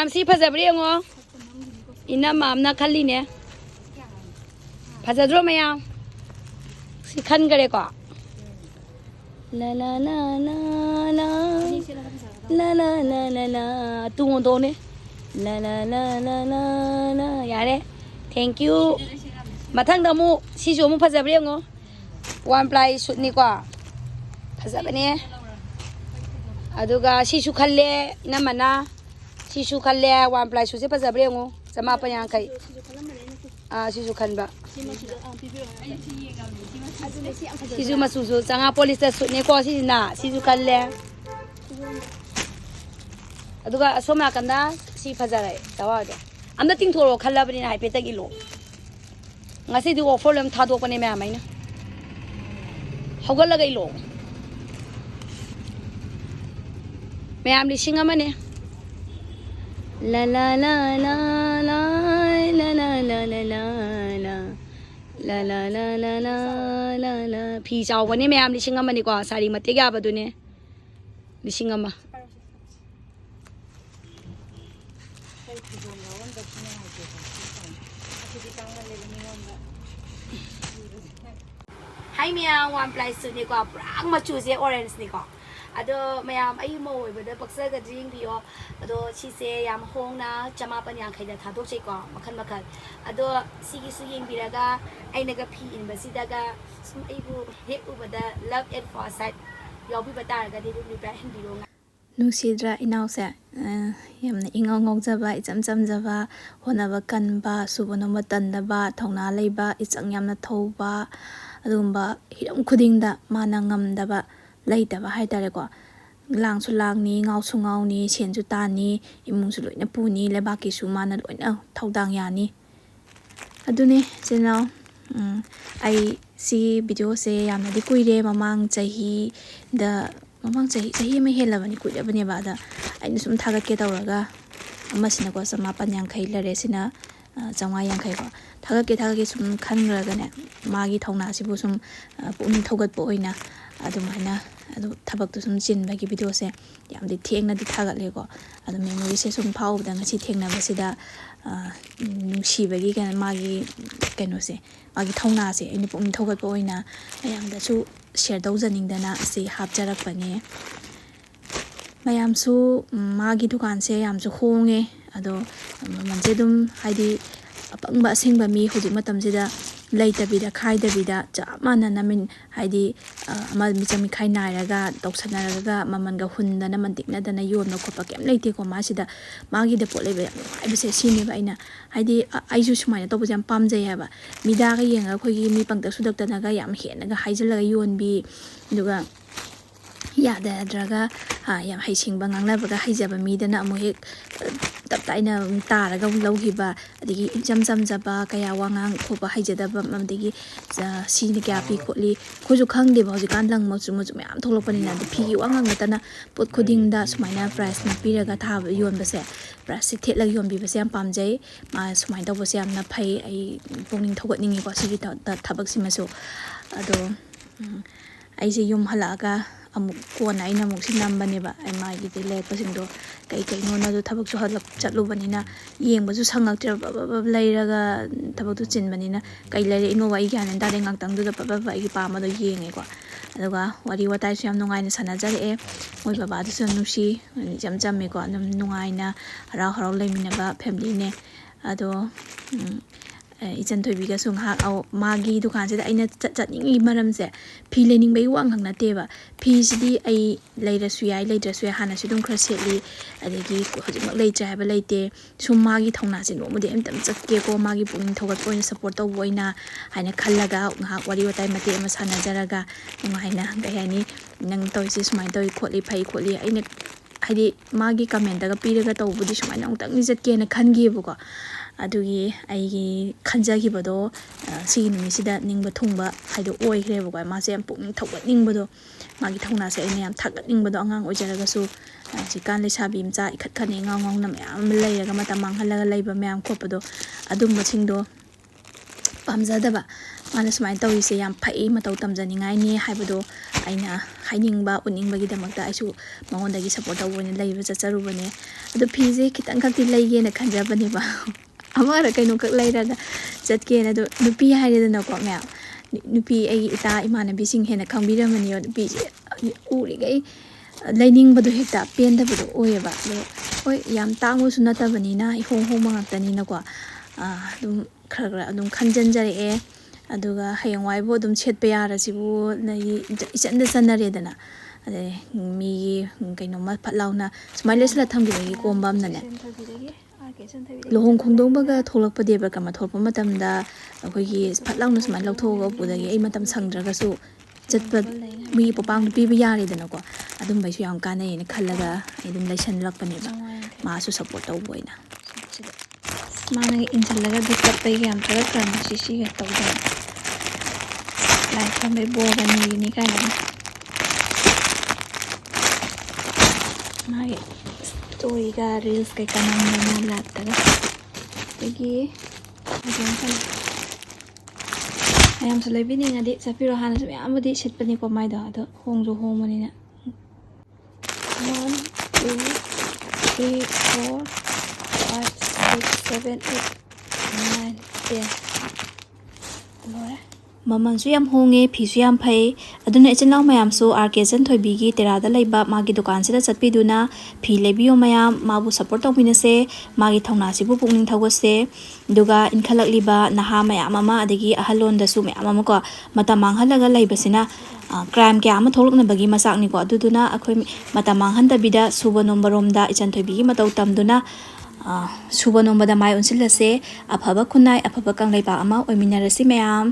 ꯁꯤ ꯐꯖꯕ꯭ꯔꯥ ꯌꯦꯡꯉꯣ ꯏꯅꯝꯃꯅ ꯈꯜꯂꯤꯅꯦ ꯐꯖꯗ꯭ꯔꯣ ꯃꯌꯥꯝ ꯁꯤ ꯈꯟꯈꯔꯦꯀꯣ ला la la la la la la la la la tung la la la la la la yare thank you mathang da mu si jo mu phajabri ngo one ply shoot ni ko phajabane aduga si su khalle namana si su khalle one ply shoot se phajabri ngo jama pa yang kai si su khanba sisu masusu changa police suit ne ko si na sisu khalle aduga asoma kanda si phajare tawade amda tingthoro khallabani na haipeta gilo ngasi di offer lam thadokpane me amaina hogalaga ilo me am lising amane la la la la la la la la la la la la la la la la la phi chaw bane me am lising amani ko sari mate ga badune lising ama hai mia one ply suit ni ko prang matouse orange ni ko ado mayam ai mo oibada paksa ga jing bio ado chi se yam hong na chama pan yang khaida thadok chei ko makhan makhan ado sigi su yeng biraga aina ga phi in basida ga sum ai bu he ubada love at first sight yobi bata ga di du reply hin biro nungsidra inause yamna ingau ngokjaba ichamchamjaba honaba kanba subono matandaba thongna leiba ichang yamna thoba adumba hiram khudingda mana ngamdaba leitaba haitare ko langsu langni ngausu ngauni senju tani imungsu loina puni lebaki su mana loina thodang yani adune channel ai si video se yamna di kuire mamang chahi da mamang chahi me helabani kuire bane bada aina sum thaga ke tawraga amasina ko sama panyang khailare sina jangwa yang khai ko thaga ke sum khangraga ne magi thongna sibu sum puni thogat po oina adumana adu thabak tu sum chin bagi video se yamdi thengna di thagat le ko adu memory se sum phau da ngasi thengna basida nungsi bagi kan magi keno se magi thongna se ani puni thogat po oina yamda su share dau janing dana se hapjarak pani mayam su magi dukan se yam su honge ado manje dum haidi apangba asengba mi hoji matam sida leitabida khaidabida chamana namin haidi ama michami khai nairaga toksanaraga mamanga hundana mantikna dana yonna khopa kem leite ko masida magi de polebe aibse sini ba ina haidi aisu sumaina to bujam pamjai haba midaga yenga khogi mi pangta sudakta naga yam henaga haijalaga yonbi duga yada draga yam haisingba nganglabaga haijaba midana amu hek taptaina taraga lawhiba adigi jamjaba kaya wangang khoba haijadaba mamdigi sini kya pi kholi khoju khangde ba hojikan lang mochu myam tholopani na phi wangang natana pot khodingda sumaina price na piraga thab yonbase price thetla yonbi base yam pamjai ma sumai do base yam na phai ai pongning thogatningi ko sigi thabak simaso ado ai se yum halaga amuk kona ina muk sinambane ba ai magi de lepasingdo kai no na do thabak su halap chatlu banina yengba su sangaktra leiraga thabak tu chinbanina kai leire ino wai gyan da deng ngtang du da ba gi pa ma do yenge ko aduga wari watai su yam nungai na sanajare e moi baba du su nusi jam me ko num nungai na harau harau leimina ba family ne ado Echanthoibi ga sung ha au magi dukan se aina chatningi maram se phi lening bai wang hang na te ba phi sidi ai leira suyai leidra suya hana sidum khra setli adegi hojik mak leitra ha ba leite sum magi thongna se no mode emtam chakke ko magi puning thogat point support to boina haina khallaga ngha wari watai mate ama sana jaraga ngaina ga yani nang toisi sumai toi kholi phai kholi aina haidi magi comment daga piraga tawbudi sumai nang tang ni jatke na khangi buko adugi aigi khanjagibado si numisida ningba thungba haido oigrebo ga ma se am pung thogat ningbado magi thongna se ine am thagat ningbado angang ojaraga su jikan le sabi mcha ikhat khane ngawng na myam leiraga mata manghalaga leiba myam khopado adum machingdo pamjadaba ꯃꯥꯅ ꯁꯨꯃꯥꯏꯅ ꯇꯧꯔꯤꯁꯦ ꯌꯥꯝ ꯐꯩ ꯃꯇꯧ ꯇꯝꯖꯅꯤꯡꯉꯥꯏꯅꯤ ꯍꯥꯏꯕꯗꯣ ꯑꯩꯅ ꯍꯥꯏꯅꯤꯡꯕ ꯎꯠꯅꯤꯡꯕꯒꯤꯗꯃꯛꯇ ꯑꯩꯁꯨ ꯃꯉꯣꯟꯗꯒꯤ ꯁꯞꯄꯣꯔꯠ ꯇꯧꯕ ꯑꯣꯏꯅ ꯂꯩꯕ ꯆꯠꯆꯔꯨꯕꯅꯦ ꯑꯗꯣ ꯐꯤꯁꯦ ꯈꯤꯇꯪ ꯈꯛꯇꯤ ꯂꯩꯒꯦꯅ ꯈꯟꯖꯕꯅꯦꯕ ꯑꯃꯔ ꯀꯩꯅꯣꯈꯛ ꯂꯩꯔꯒ ꯆꯠꯀꯦꯅ ꯑꯗꯣ ꯅꯨꯄꯤ ꯍꯥꯏꯔꯦꯗꯅꯀꯣ ꯃꯌꯥꯝ ꯅꯨꯄꯤ ꯑꯩꯒꯤ ꯏꯇꯥ ꯏꯃꯥꯟꯅꯕꯤꯁꯤꯡ ꯍꯦꯟꯅ ꯈꯪꯕꯤꯔꯝꯃꯅꯤꯕ ꯅꯨꯄꯤꯁꯦ ꯎꯔꯤꯈꯩ ꯂꯩꯅꯤꯡꯕꯗꯣ ꯍꯦꯛꯇ ꯄꯦꯟꯗꯕꯗꯣ ꯑꯣꯏꯌꯦꯕ ꯑꯗꯣ ꯍꯣꯏ ꯌꯥꯝ ꯇꯥꯡꯕꯁꯨ ꯅꯠꯇꯕꯅꯤ나 이홍 홍 ꯉꯥꯛꯇꯅꯤꯅꯀꯣ ꯑꯗꯨꯝ ꯈꯔ ꯑꯗꯨꯝ ꯈꯟꯖꯟꯖꯔꯛꯑꯦ ꯑꯗꯨꯒ ꯍꯌꯦꯡꯋꯥꯏꯕꯨ ꯑꯗꯨꯝ ꯁꯦꯠꯄ ꯌꯥꯔꯁꯤꯕꯨ 이ꯆꯟꯗ ꯆꯟꯅꯔꯦꯗꯅ ꯑꯗꯩ ꯃꯤꯒꯤ ꯀꯩꯅꯣꯝꯃ ꯐꯠ ꯂꯥꯎꯅ ꯁꯨꯃꯥꯏꯅ ꯂꯩꯁꯜꯂ ꯊꯝꯈꯤꯕꯒꯤ ꯀꯣꯝꯕ ꯑꯃꯅꯅꯦ ꯂꯨꯍꯣꯡ ꯈꯣꯡꯗꯣꯡꯕꯒ ꯊꯣꯛꯂꯛꯄ ꯗꯦꯕ ꯀꯔꯃ ꯊꯣꯛꯂꯛꯄ ꯃꯇꯝꯗ ꯑꯩꯈꯣꯏꯒꯤ ꯐꯠ ꯂꯥꯎꯅ ꯁꯨꯃꯥꯏꯅ ꯂꯧꯊꯣꯛꯑꯒ ꯎꯄꯨꯗꯒꯤ ꯑꯩ ꯃꯇꯝ ꯁꯪꯗ꯭ꯔꯒꯁꯨ ꯆꯠꯄ ꯃꯤꯒꯤ ꯄꯣꯄꯥꯡꯗ ꯄꯤꯕ ꯌꯥꯔꯦꯗꯅꯀꯣ ꯑꯗꯨꯝꯕꯩꯁꯨ ꯌꯥꯝ ꯀꯥꯟꯅꯩꯌꯦꯅ ꯈꯜꯂꯒ ꯑꯩ ꯑꯗꯨꯝ ꯂꯩꯁꯜꯂꯛꯄꯅꯦꯕ ꯃꯥꯁꯨ ꯁꯞꯄꯣꯔꯠ ꯇꯧꯕ ꯑꯣꯏꯅ ꯃꯥꯅ ꯏꯟꯁꯤꯜꯂꯒꯗꯤ ꯆꯠꯄꯩꯒ ꯌꯥꯝ ꯊꯥꯒꯠꯈ꯭ꯔꯕꯅꯤ ꯁꯤꯒ ꯇꯧꯗꯅ ꯂꯥꯏ ꯈꯝꯕꯩ ꯕꯣꯔꯒ ꯅꯤꯔꯤꯅꯤ ꯀꯥꯏꯅ ꯃꯥꯒꯤ ꯁ꯭ꯇꯣꯔꯤꯒ ꯔꯤꯜꯁ ꯀꯩꯀꯥ ꯅꯝꯗꯅ ꯂꯥꯏꯞꯇꯒ ꯑꯗꯒꯤ ꯃꯌꯥꯝꯁꯨ ꯂꯩꯕꯤꯅꯤꯡꯉꯗꯤ ꯆꯠꯄꯤꯔꯣ ꯍꯥꯟꯅꯁꯨ ꯃꯌꯥꯝꯕꯨꯗꯤ ꯁꯤꯠꯄꯅꯤꯀꯣ ꯃꯥꯏꯗꯣ ꯑꯗꯣ ꯍꯣꯡꯁꯨ ꯍꯣꯡꯕꯅꯤꯅ 1 2 3 4 5 6 7 8 9 10 ꯂꯣꯏꯔꯦ ꯃꯃꯜꯁꯨ ꯌꯥꯝ ꯍꯣꯡꯉꯦ ꯐꯤꯁꯨ ꯌꯥꯝ ꯐꯩ ꯑꯗꯨꯅ ꯏꯆꯤꯟꯅꯥꯎ ꯃꯌꯥꯝꯁꯨ ꯏꯆꯟꯊꯣꯏꯕꯤꯒꯤ ꯇꯦꯔꯥꯗ ꯂꯩꯕ ꯃꯥꯒꯤ ꯗꯨꯀꯥꯟꯁꯤꯗ ꯆꯠꯄꯤꯗꯨꯅ ꯐꯤ ꯂꯩꯕꯤꯌꯣ ꯃꯌꯥꯝ ꯃꯥꯕꯨ ꯁꯞꯄꯣꯔꯠ ꯇꯧꯃꯤꯟꯅꯁꯦ ꯃꯥꯒꯤ ꯊꯧꯅꯥꯁꯤꯕꯨ ꯄꯨꯛꯅꯤꯡ ꯊꯧꯒꯠꯁꯦ ꯑꯗꯨꯒ ꯏꯟꯈꯠꯂꯛꯂꯤꯕ ꯅꯍꯥ ꯃꯌꯥꯝ ꯑꯃ ꯑꯗꯒꯤ ꯑꯍꯜꯂꯣꯟꯗꯁꯨ ꯃꯌꯥꯝ ꯑꯃ ꯀꯣ ꯃꯇꯝ ꯃꯥꯡꯍꯜꯂꯒ ꯂꯩꯕꯁꯤꯅ ꯀ꯭ꯔꯥꯏꯝ ꯀꯌꯥ ꯑꯃ ꯊꯣꯛꯂꯛꯅꯕꯒꯤ ꯃꯆꯥꯛꯅꯤꯀꯣ ꯑꯗꯨꯗꯨꯅ ꯑꯩꯈꯣꯏ ꯃꯇꯝ ꯃꯥꯡꯍꯟꯗꯕꯤꯗ ꯁꯨꯕ ꯅꯣꯝꯕꯔꯣꯝꯗ ꯏꯆꯟꯊꯣꯏꯕꯤꯒꯤ ꯃꯇꯧ ꯇꯝꯗꯨꯅ ꯁꯨꯕ ꯅꯣꯝꯕꯗ ꯃꯥꯏ ꯑꯣꯟꯁꯤꯜꯂꯁꯦ ꯑꯐꯕ ꯈꯨꯟꯅꯥꯏ ꯑꯐꯕ ꯀꯪꯂꯩꯄꯥꯛ ꯑꯃ ꯑꯣꯏꯃꯤꯟꯅꯔꯁꯤ ꯃꯌꯥꯝ